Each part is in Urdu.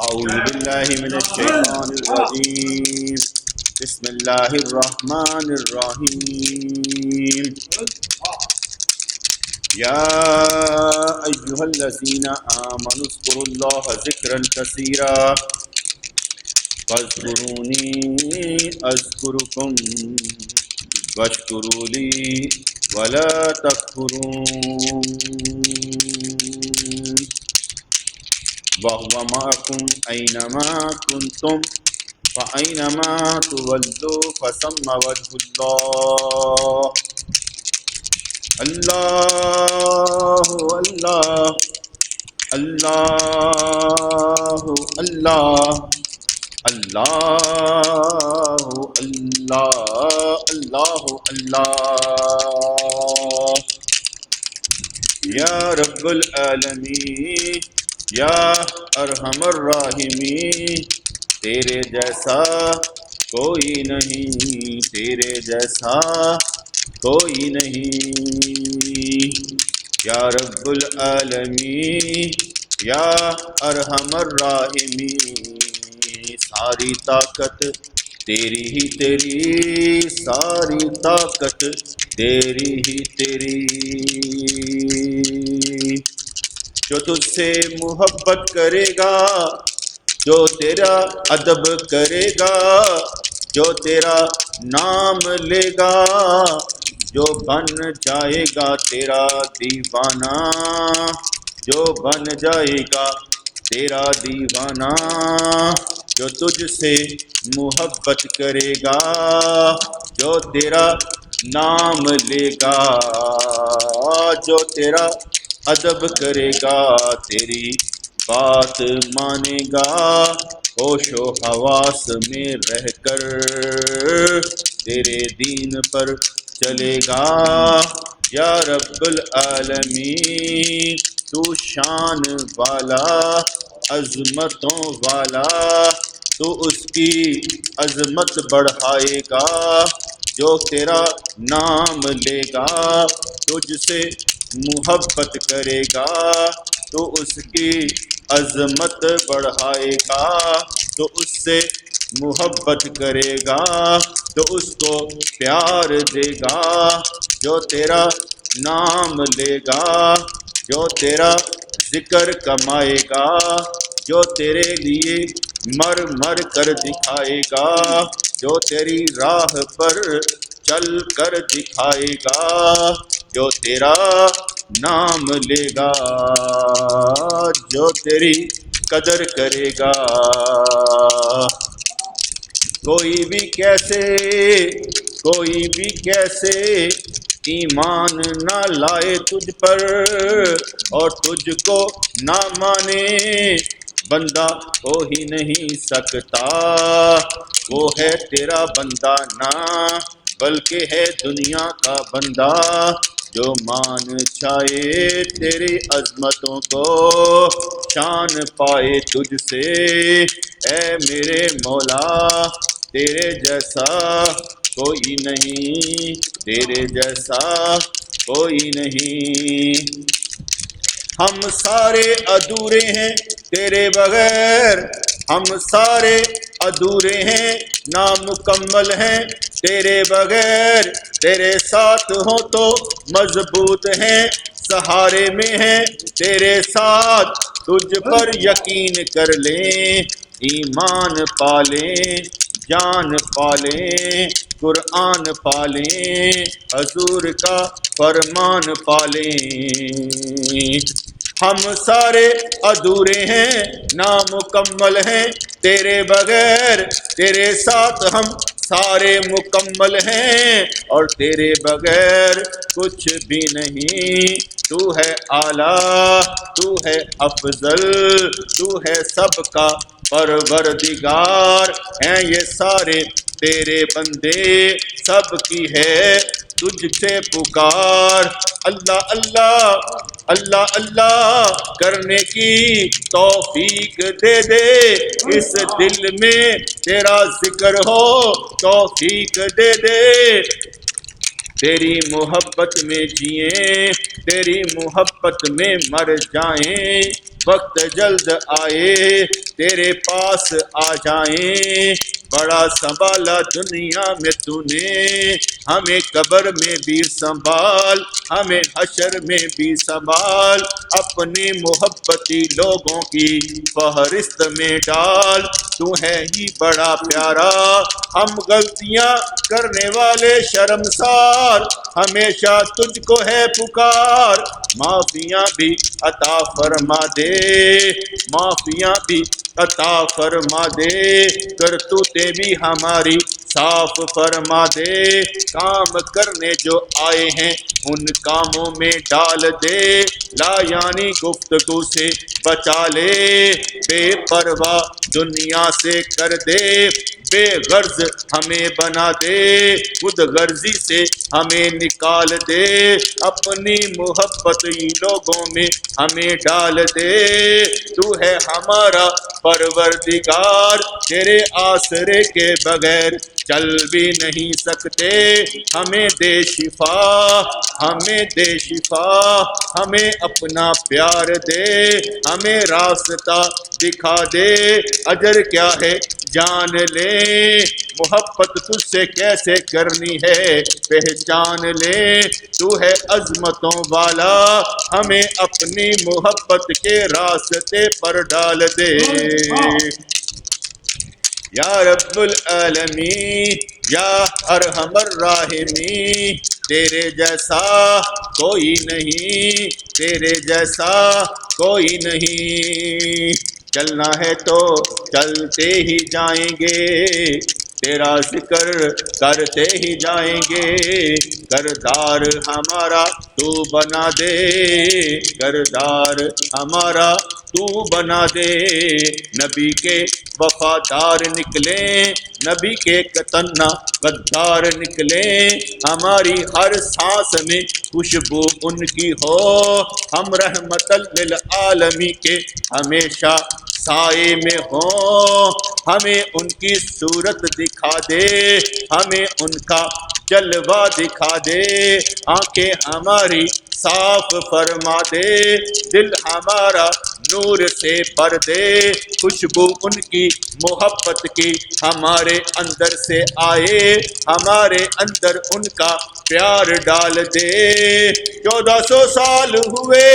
اعوذ باللہ من الشیطان الرجیم بسم اللہ الرحمن الرحیم یا ایہا الذین آمنوا اذکروا اللہ ذکرا کثیرا فاذکرونی اذکرکم واشکروا لی ولا تکفرون وَهُوَ مَعَكُمْ أَيْنَمَا كُنْتُمْ فَأَيْنَمَا تُوَلُّوا فَثَمَّ وَجْهُ اللَّهِ اللہ اللہ اللہ اللہ اللہ اللہ اللہ یا رب العالمین یا ارحم الراحمین، تیرے جیسا کوئی نہیں، تیرے جیسا کوئی نہیں، یا رب العالمین یا ارحم الراحمین، ساری طاقت تیری ہی تیری، ساری طاقت تیری ہی تیری، جو تجھ سے محبت کرے گا، جو تیرا ادب کرے گا، جو تیرا نام لے گا، جو بن جائے گا تیرا دیوانہ، جو بن جائے گا تیرا دیوانہ، جو تجھ سے محبت کرے گا، جو تیرا نام لے گا، جو تیرا ادب کرے گا، تیری بات مانے گا، ہوش و حواس میں رہ کر تیرے دین پر چلے گا۔ یا رب العالمین تو شان والا، عظمتوں والا، تو اس کی عظمت بڑھائے گا، جو تیرا نام لے گا، تجھ سے محبت کرے گا تو اس کی عظمت بڑھائے گا، تو اس سے محبت کرے گا تو اس کو پیار دے گا، جو تیرا نام لے گا، جو تیرا ذکر کمائے گا، جو تیرے لیے مر مر کر دکھائے گا، جو تیری راہ پر چل کر دکھائے گا، جو تیرا نام لے گا، جو تیری قدر کرے گا۔ کوئی بھی کیسے ایمان نہ لائے تجھ پر اور تجھ کو نہ مانے، بندہ ہو ہی نہیں سکتا، وہ ہے تیرا بندہ نہ بلکہ ہے دنیا کا بندہ، جو مان چاہے تیری عظمتوں کو، شان پائے تجھ سے اے میرے مولا، تیرے جیسا کوئی نہیں، تیرے جیسا کوئی نہیں۔ ہم سارے ادھورے ہیں تیرے بغیر، ہم سارے ادھورے ہیں نامکمل ہیں تیرے بغیر، تیرے ساتھ ہوں تو مضبوط ہیں، سہارے میں ہیں تیرے ساتھ، تجھ پر یقین کر لیں، ایمان پالیں، جان پالیں، قرآن پالیں، حضور کا فرمان پالیں۔ ہم سارے ادھورے ہیں نامکمل ہیں تیرے بغیر، تیرے ساتھ ہم سارے مکمل ہیں، اور تیرے بغیر کچھ بھی نہیں، تو ہے اعلیٰ، تو ہے افضل، تو ہے سب کا پروردگار، ہیں یہ سارے تیرے بندے، سب کی ہے تجھ سے پکار، اللہ اللہ اللہ اللہ کرنے کی توفیق دے دے، اس دل میں تیرا ذکر ہو توفیق دے دے، تیری محبت میں جئیں، تیری محبت میں مر جائیں، وقت جلد آئے تیرے پاس آ جائیں، بڑا سنبھالا دنیا میں تو نے، ہمیں قبر میں بھی سنبھال، ہمیں حشر میں بھی سنبھال، اپنے محبتی لوگوں کی فہرست میں ڈال، تو ہے ہی بڑا پیارا، ہم غلطیاں کرنے والے شرمسار، ہمیشہ تجھ کو ہے پکار، معافیاں بھی عطا فرما دے، معافیاں بھی عطا فرما دے، کرتوتیں بھی ہماری صاف فرما دے، کام کرنے جو آئے ہیں ان کاموں میں ڈال دے، لا یعنی گفتگو سے بچا لے، بے پرواہ دنیا سے کر دے، بے غرض ہمیں بنا دے، خود غرضی سے ہمیں نکال دے، اپنی محبت لوگوں میں ہمیں ڈال دے، تو ہے ہمارا پروردگار، تیرے آسرے کے بغیر چل بھی نہیں سکتے، ہمیں دے شفا، ہمیں دے شفا، ہمیں اپنا پیار دے، ہمیں راستہ دکھا دے، اجر کیا ہے جان لے محبت تجھ سے کیسے کرنی ہے، پہچان لے تو ہے عظمتوں والا، ہمیں اپنی محبت کے راستے پر ڈال دے۔ یا رب العالمین یا ارحم الراحمین، تیرے جیسا کوئی نہیں، تیرے جیسا کوئی نہیں، چلنا ہے تو چلتے ہی جائیں گے، تیرا ذکر کرتے ہی جائیں گے، کردار ہمارا تو بنا دے، کردار ہمارا تو بنا دے، نبی کے وفادار نکلیں، نبی کے تنہا غدار نکلیں، ہماری ہر سانس میں خوشبو ان کی ہو، ہم رحمت للعالمین کے ہمیشہ سائے میں ہوں، ہمیں ان کی صورت دکھا دے، ہمیں ان کا جلوہ دکھا دے، آنکھیں ہماری صاف فرما دے، دل ہمارا نور سے بھر دے، خوشبو ان کی محبت کی ہمارے اندر سے آئے، ہمارے اندر ان کا پیار ڈال دے۔ 1400 سال ہوئے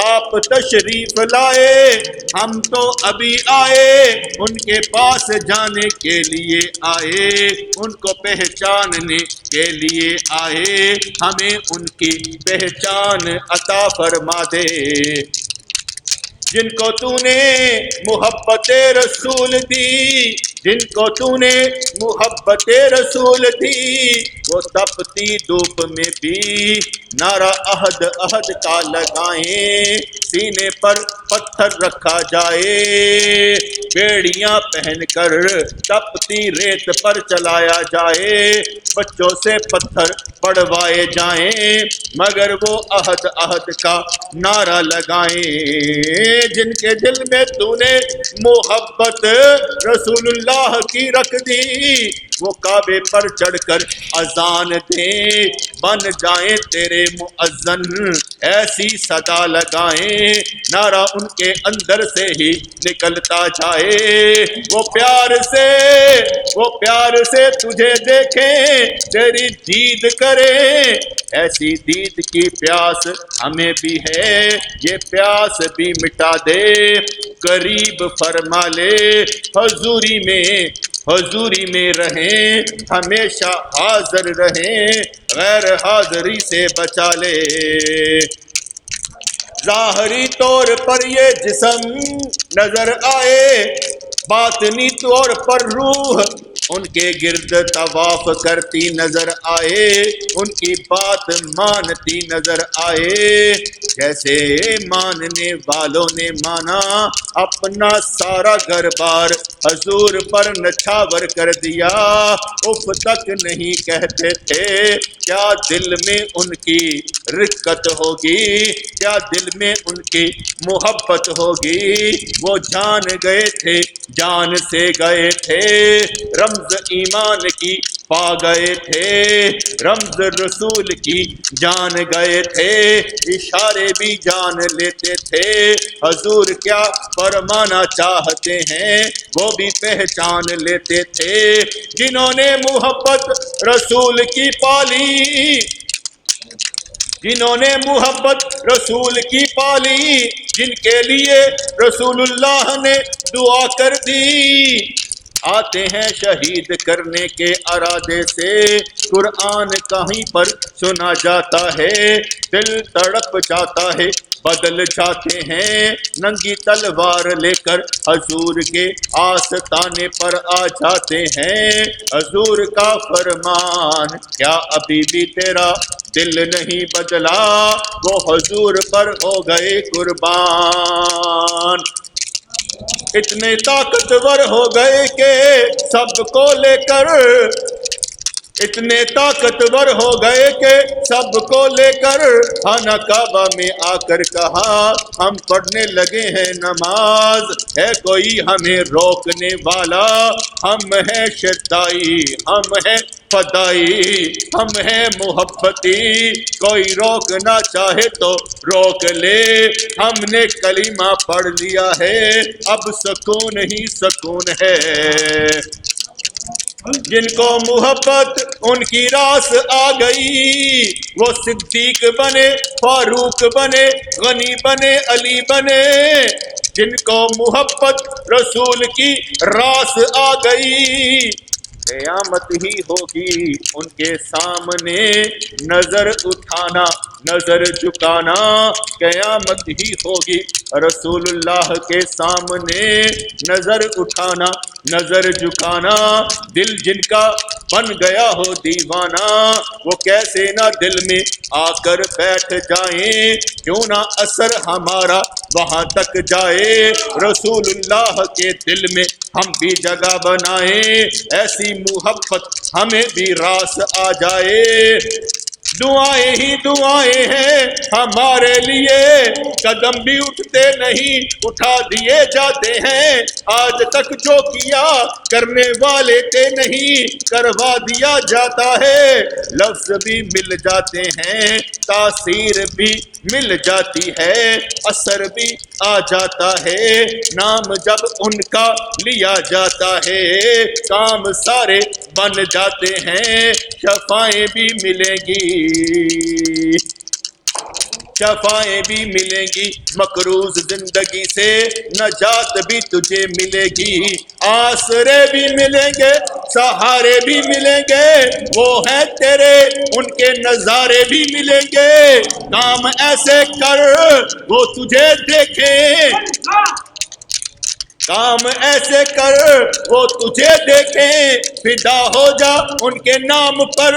آپ تشریف لائے، ہم تو ابھی آئے، ان کے پاس جانے کے لیے آئے، ان کو پہچاننے کے لیے آئے، ہمیں ان کی پہچان عطا فرما دے۔ جن کو تو نے محبت رسول دی، جن کو تو نے محبت رسول دی، وہ تپتی دھوپ میں بھی نعرہ عہد عہد کا لگائیں، سینے پر پتھر رکھا جائے، بیڑیاں پہن کر تپتی ریت پر چلایا جائے، بچوں سے پتھر پڑوائے جائیں، مگر وہ عہد عہد کا نعرہ لگائیں۔ جن کے دل میں تو نے محبت رسول اللہ کی رکھ دی، وہ کعبے پر چڑھ کر اذان دیں، بن جائیں تیرے مؤذن، ایسی صدا لگائیں نعرہ ان کے اندر سے ہی نکلتا جائے، وہ پیار سے تجھے دیکھیں، تیری دید کریں، ایسی دید کی پیاس ہمیں بھی ہے، یہ پیاس بھی مٹا دے، قریب فرما لے، حضوری میں رہیں، ہمیشہ حاضر رہیں، غیر حاضری سے بچا لے۔ ظاہری طور پر یہ جسم نظر آئے، باطنی طور پر روح ان کے گرد طواف کرتی نظر آئے، ان کی بات مانتی نظر آئے، جیسے ماننے والوں نے مانا، اپنا سارا گھر بار حضور پر نچھاور کر دیا، اف تک نہیں کہتے تھے، کیا دل میں ان کی رقت ہوگی، کیا دل میں ان کی محبت ہوگی، وہ جان گئے تھے، جان سے گئے تھے، رمز ایمان کی پا گئے تھے، رمز رسول کی جان گئے تھے، اشارے بھی جان لیتے تھے، حضور کیا فرمانا چاہتے ہیں وہ بھی پہچان لیتے تھے، جنہوں نے محبت رسول کی پالی، جنہوں نے محبت رسول کی پالی، جن کے لیے رسول اللہ نے دعا کر دی، آتے ہیں شہید کرنے کے ارادے سے، قرآن کہیں پر سنا جاتا ہے، دل تڑپ جاتا ہے، بدل جاتے ہیں، ننگی تلوار لے کر حضور کے آستانے پر آ جاتے ہیں، حضور کا فرمان کیا ابھی بھی تیرا دل نہیں بدلا، وہ حضور پر ہو گئے قربان، اتنے طاقتور ہو گئے کہ سب کو لے کر، اتنے طاقتور ہو گئے کہ سب کو لے کر خانہ کعبہ میں آ کر کہا ہم پڑھنے لگے ہیں نماز، ہے کوئی ہمیں روکنے والا، ہم ہیں شدائی، ہم ہیں فدائی ہم ہیں محبتی، کوئی روکنا چاہے تو روک لے، ہم نے کلمہ پڑھ لیا ہے اب سکون ہی سکون ہے۔ جن کو محبت ان کی راس آ گئی، وہ صدیق بنے، فاروق بنے، غنی بنے، علی بنے۔ جن کو محبت رسول کی راس آ گئی، قیامت ہی ہوگی ان کے سامنے، نظر اٹھانا نظر جھکانا قیامت ہی ہوگی رسول اللہ کے سامنے، نظر اٹھانا نظر جھکانا۔ دل جن کا بن گیا ہو دیوانہ، وہ کیسے نہ دل میں آ کر بیٹھ جائیں، کیوں نہ اثر ہمارا وہاں تک جائے، رسول اللہ کے دل میں ہم بھی جگہ بنائیں، ایسی محبت ہمیں بھی راس آ جائے۔ دعائیں ہی دعائیں ہیں ہمارے لیے، قدم بھی اٹھتے نہیں اٹھا دیے جاتے ہیں، آج تک جو کیا کرنے والے کے نہیں کروا دیا جاتا ہے، لفظ بھی مل جاتے ہیں، تاثیر بھی مل جاتی ہے، اثر بھی آ جاتا ہے، نام جب ان کا لیا جاتا ہے کام سارے بن جاتے ہیں، شفاعیں بھی ملیں گی، شفاعیں بھی ملیں گی، مقروض زندگی سے نجات بھی تجھے ملے گی، آسرے بھی ملیں گے، سہارے بھی ملیں گے، وہ ہیں تیرے ان کے نظارے بھی ملیں گے، کام ایسے کر وہ تجھے دیکھیں، کام ایسے کر وہ تجھے دیکھیں، فدا ہو جا ان کے نام پر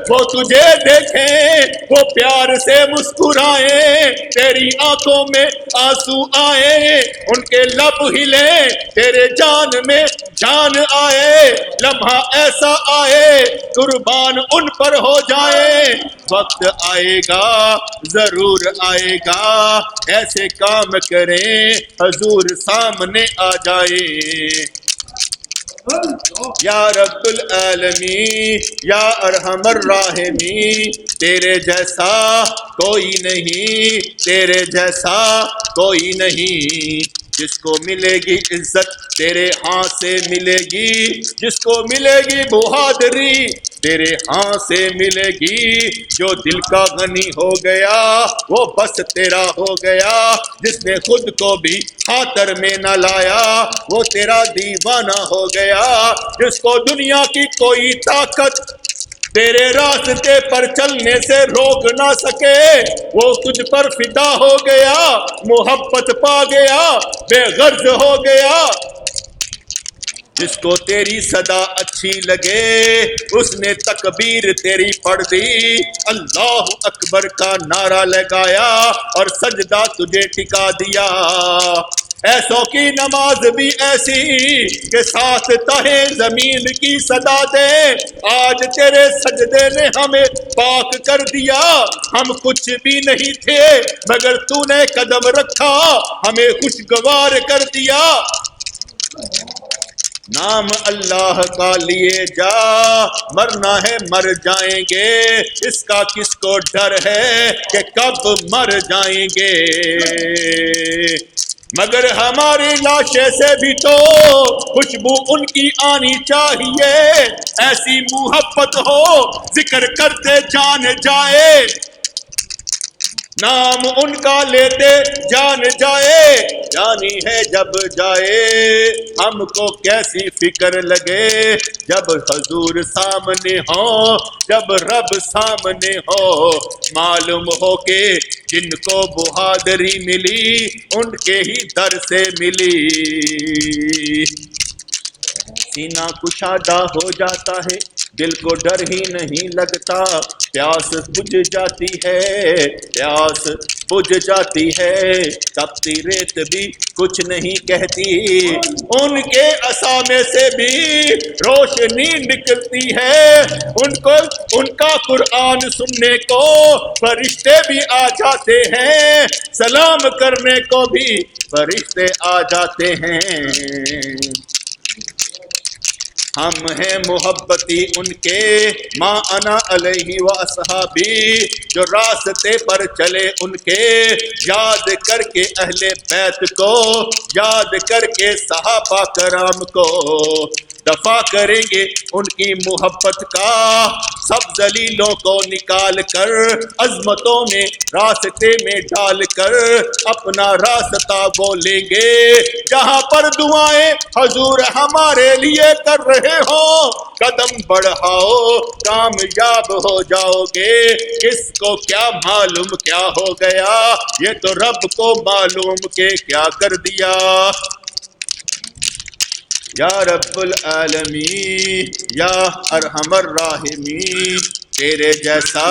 وہ تجھے دیکھیں، وہ پیار سے مسکرائیں تیری آنکھوں میں آنسو آئے، ان کے لب ہلیں تیرے جان میں جان آئے، لمحہ ایسا آئے قربان ان پر ہو جائے، وقت آئے گا ضرور آئے گا، ایسے کام کریں حضور سامنے آ جائے۔ یا رب العالمین یا ارحم الراحمین، تیرے جیسا کوئی نہیں، تیرے جیسا کوئی نہیں، جس کو ملے گی عزت تیرے ہاتھ سے ملے گی، جس کو ملے گی بہادری تیرے ہاتھ سے ملے گی، جو دل کا غنی ہو گیا وہ بس تیرا ہو گیا، جس نے خود کو بھی خاطر میں نہ لایا وہ تیرا دیوانہ ہو گیا، جس کو دنیا کی کوئی طاقت تیرے راستے پر چلنے سے روک نہ سکے، وہ تجھ پر فدا ہو گیا، محبت پا گیا، بے غرض ہو گیا، جس کو تیری صدا اچھی لگے اس نے تکبیر تیری پڑھ دی، اللہ اکبر کا نعرہ لگایا اور سجدہ تجھے ٹکا دیا، ایسوں کی نماز بھی ایسی کہ ساتھ تہے زمین کی صدا دے، آج تیرے سجدے نے ہمیں پاک کر دیا، ہم کچھ بھی نہیں تھے مگر تو نے قدم رکھا ہمیں خوشگوار کر دیا، نام اللہ کا لیے جا، مرنا ہے مر جائیں گے، اس کا کس کو ڈر ہے کہ کب مر جائیں گے، مگر ہماری لاشیں سے بھی تو خوشبو ان کی آنی چاہیے، ایسی محبت ہو ذکر کرتے جان جائے، نام ان کا لیتے جان جائے، جانی ہے جب جائے ہم کو کیسی فکر لگے، جب حضور سامنے ہو جب رب سامنے ہو، معلوم ہو کہ جن کو بہادری ملی ان کے ہی در سے ملی، سینہ کشادہ ہو جاتا ہے دل کو ڈر ہی نہیں لگتا، پیاس بجھ جاتی ہے پیاس بجھ جاتی ہے، تپتی ریت بھی کچھ نہیں کہتی، ان کے اسامے سے بھی روشنی نکلتی ہے، ان کا قرآن سننے کو فرشتے بھی آ جاتے ہیں، سلام کرنے کو بھی فرشتے آ جاتے ہیں، ہم ہیں محبتی ان کے ما انا علیہ و اصحابی، جو راستے پر چلے ان کے، یاد کر کے اہل بیت کو، یاد کر کے صحابہ کرام کو، دفاع کریں گے ان کی محبت کا، سب ذلیلوں کو نکال کر، عظمتوں میں راستے میں ڈال کر، اپنا راستہ وہ لیں گے جہاں پر دعائیں حضور ہمارے لیے کر رہے ہوں، قدم بڑھاؤ کامیاب ہو جاؤ گے، کس کو کیا معلوم کیا ہو گیا، یہ تو رب کو معلوم کہ کیا کر دیا۔ یا رب العالمین یا ارحم الراحمین، تیرے جیسا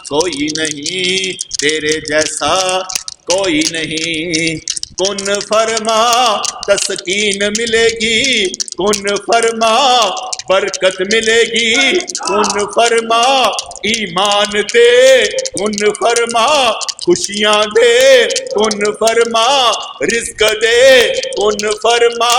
کوئی نہیں، تیرے جیسا کوئی نہیں، کن فرما تسکین ملے گی، کن فرما برکت ملے گی، کن فرما ایمان دے، کن فرما خوشیاں دے، کن فرما رزق دے، کن فرما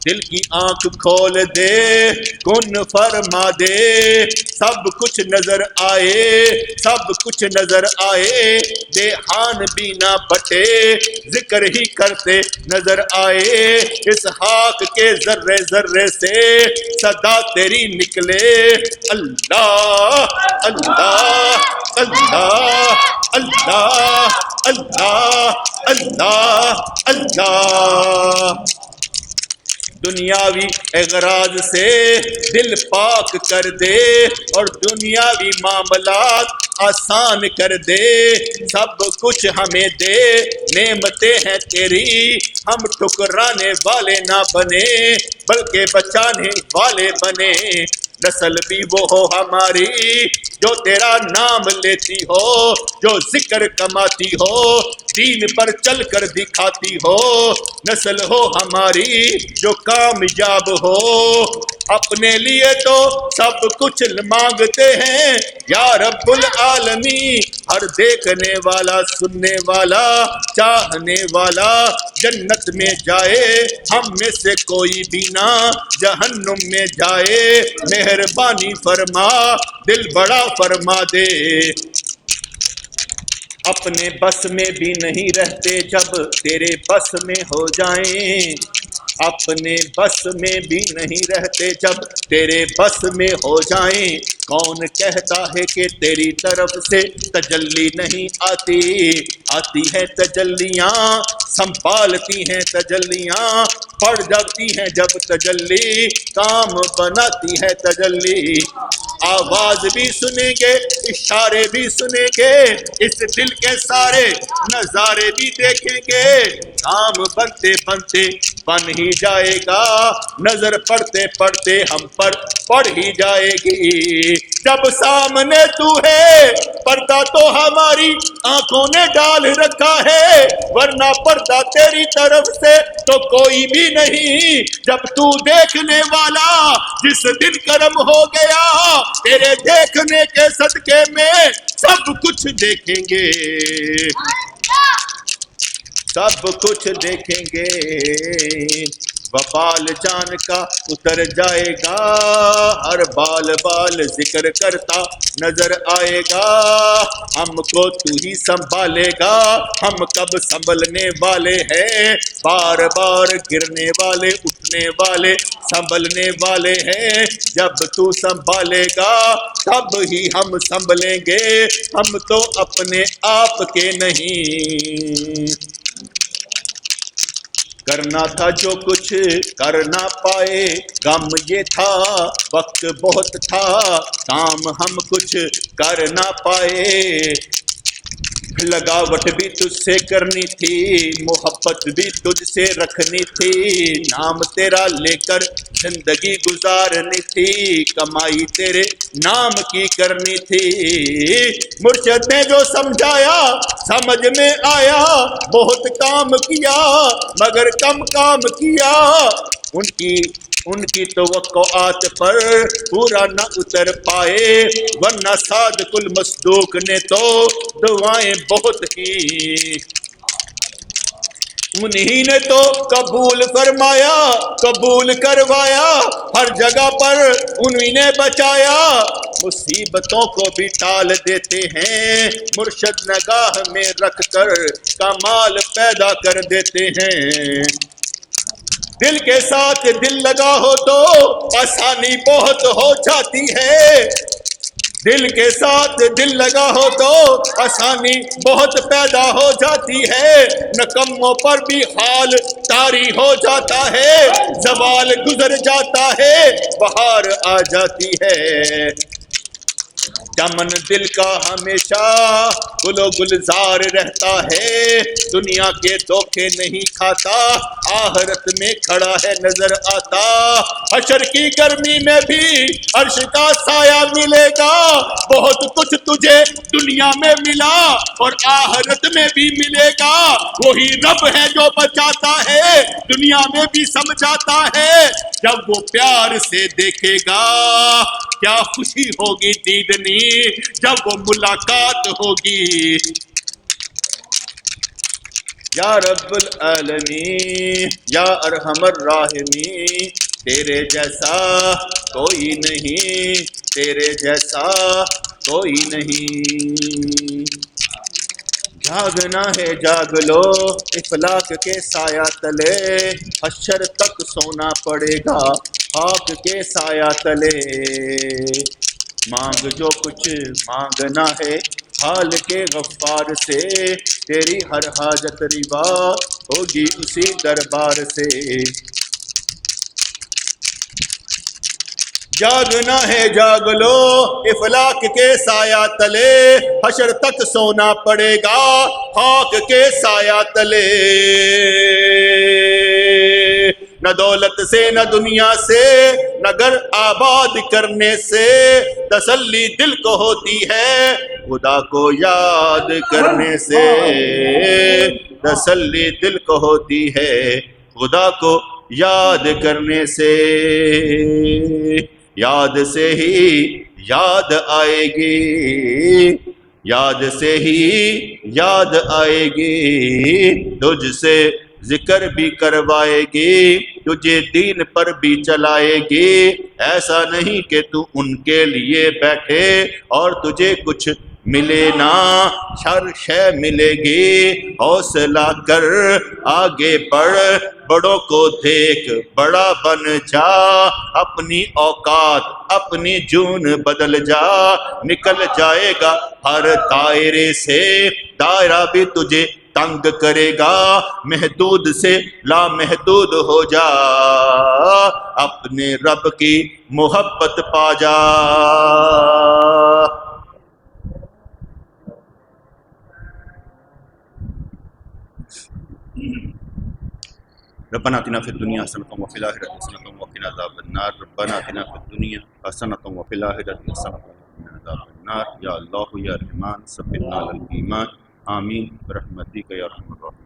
دل کی آنکھ کھول دے، کن فرما دے، سب کچھ نظر آئے، سب کچھ نظر آئے، دیہان بھی نہ بٹے، ذکر ہی کرتے نظر آئے، اس خاک کے ذرے ذرے سے صدا تیری نکلے، اللہ اللہ اللہ اللہ اللہ اللہ اللہ۔ دنیاوی اغراض سے دل پاک کر دے اور دنیاوی معاملات آسان کر دے، سب کچھ ہمیں دے، نعمتیں ہیں تیری، ہم ٹکرانے والے نہ بنے بلکہ بچانے والے بنے، نسل بھی وہ ہو ہماری جو تیرا نام لیتی ہو، جو ذکر کماتی ہو، دین پر چل کر دکھاتی ہو، نسل ہو ہماری جو کامیاب ہو، اپنے لیے تو سب کچھ مانگتے ہیں یا رب العالمین، ہر دیکھنے والا سننے والا چاہنے والا جنت میں جائے، ہم میں سے کوئی بھی نہ جہنم میں جائے، مہربانی فرما دل بڑا فرما دے۔ اپنے بس میں بھی نہیں رہتے جب تیرے بس میں ہو جائیں، اپنے بس میں بھی نہیں رہتے جب تیرے بس میں ہو جائیں، کون کہتا ہے کہ تیری طرف سے تجلی نہیں آتی، آتی ہے تجلیاں، سنبھالتی ہیں تجلیاں، پڑ جاتی ہیں جب تجلی، کام بناتی ہے تجلی، آواز بھی سنیں گے اشارے بھی سنیں گے، اس دل کے سارے نظارے بھی دیکھیں گے، کام بنتے بنتے بن ہی جائے گا، نظر پڑتے پڑتے ہم پر پڑ ہی جائے گی، جب سامنے تو ہے پردہ تو ہماری آنکھوں نے ڈال رکھا ہے، ورنہ پردہ تیری طرف سے تو کوئی بھی نہیں، جب تو دیکھنے والا جس دن کرم ہو گیا، تیرے دیکھنے کے صدقے میں سب کچھ دیکھیں گے، سب کچھ دیکھیں گے، وبال جان کا اتر جائے گا، ہر بال بال ذکر کرتا نظر آئے گا، ہم کو تو ہی سنبھالے گا، ہم کب سنبھلنے والے ہیں، بار بار گرنے والے اٹھنے والے سنبھلنے والے ہیں، جب تو سنبھالے گا تب ہی ہم سنبھلیں گے، ہم تو اپنے آپ کے نہیں، کرنا تھا جو کچھ کر نہ پائے، غم یہ تھا وقت بہت تھا، کام ہم کچھ کر نہ پائے، لگاوٹ بھی تجھ سے کرنی تھی، محبت بھی تجھ سے رکھنی تھی، نام تیرا لے کر زندگی گزارنی تھی، کمائی تیرے نام کی کرنی تھی، مرشد نے جو سمجھایا سمجھ میں آیا، بہت کام کیا مگر کم کام کیا، ان کی توقعات پر پورا نہ اتر پائے، ورنہ صادق المصدوق نے تو دعائیں بہت کی، انہی نے تو قبول فرمایا، قبول کروایا، ہر جگہ پر انہی نے بچایا۔ مصیبتوں کو بھی ٹال دیتے ہیں، مرشد نگاہ میں رکھ کر کمال پیدا کر دیتے ہیں۔ دل کے ساتھ دل لگا ہو تو آسانی بہت ہو جاتی ہے، دل کے ساتھ دل لگا ہو تو آسانی بہت پیدا ہو جاتی ہے۔ نکموں پر بھی حال طاری ہو جاتا ہے، زوال گزر جاتا ہے، بہار آ جاتی ہے۔ چمن دل کا ہمیشہ گل و گلزار رہتا ہے، دنیا کے دھوکے نہیں کھاتا، آخرت میں کھڑا ہے نظر آتا۔ حشر کی گرمی میں بھی عرش کا سایہ ملے گا، بہت کچھ تجھے دنیا میں ملا اور آخرت میں بھی ملے گا۔ وہی رب ہے جو بچاتا ہے، دنیا میں بھی سمجھاتا ہے۔ جب وہ پیار سے دیکھے گا کیا خوشی ہوگی دیدنی، جب وہ ملاقات ہوگی۔ یا رب العالمین یا ارحم الراحمین، تیرے جیسا کوئی نہیں، تیرے جیسا کوئی نہیں۔ جاگنا ہے جاگ لو افلاک کے سایہ تلے، حشر تک سونا پڑے گا خاک کے سایہ تلے۔ مانگ جو کچھ مانگنا ہے حال کے غفار سے، تیری ہر حاجت روا ہوگی اسی دربار سے۔ جاگنا ہے جاگ لو افلاک کے سایہ تلے، حشر تک سونا پڑے گا خاک کے سایہ تلے۔ نہ دولت سے نہ دنیا سے نہ گھر آباد کرنے سے تسلی دل کو ہوتی ہے، خدا کو یاد کرنے سے تسلی دل کو ہوتی ہے، خدا کو یاد کرنے سے۔ یاد سے ہی یاد آئے گی، یاد سے ہی یاد آئے گی، تجھ سے ذکر بھی کروائے گی، تجھے دین پر بھی چلائے گی۔ ایسا نہیں کہ تو ان کے لیے بیٹھے اور تجھے کچھ ملے نہ، ہر شے ملے گی۔ حوصلہ کر آگے بڑھ، بڑوں کو دیکھ بڑا بن جا، اپنی اوقات اپنی جون بدل جا، نکل جائے گا ہر دائرے سے، دائرہ بھی تجھے تنگ کرے گا، محدود سے لامحدود ہو جا، اپنے رب کی محبت پا جا۔ ربنا آتنا فی الدنیا حسنۃ وفی الآخرۃ حسنۃ وقنا عذاب النار، ربنا آتنا فی الدنیا حسنۃ وفی الآخرۃ حسنۃ وقنا عذاب النار۔ یا اللہ یا رحمان ثبتنا علی الایمان، آمین برحمتک یا ارحم الراحمین۔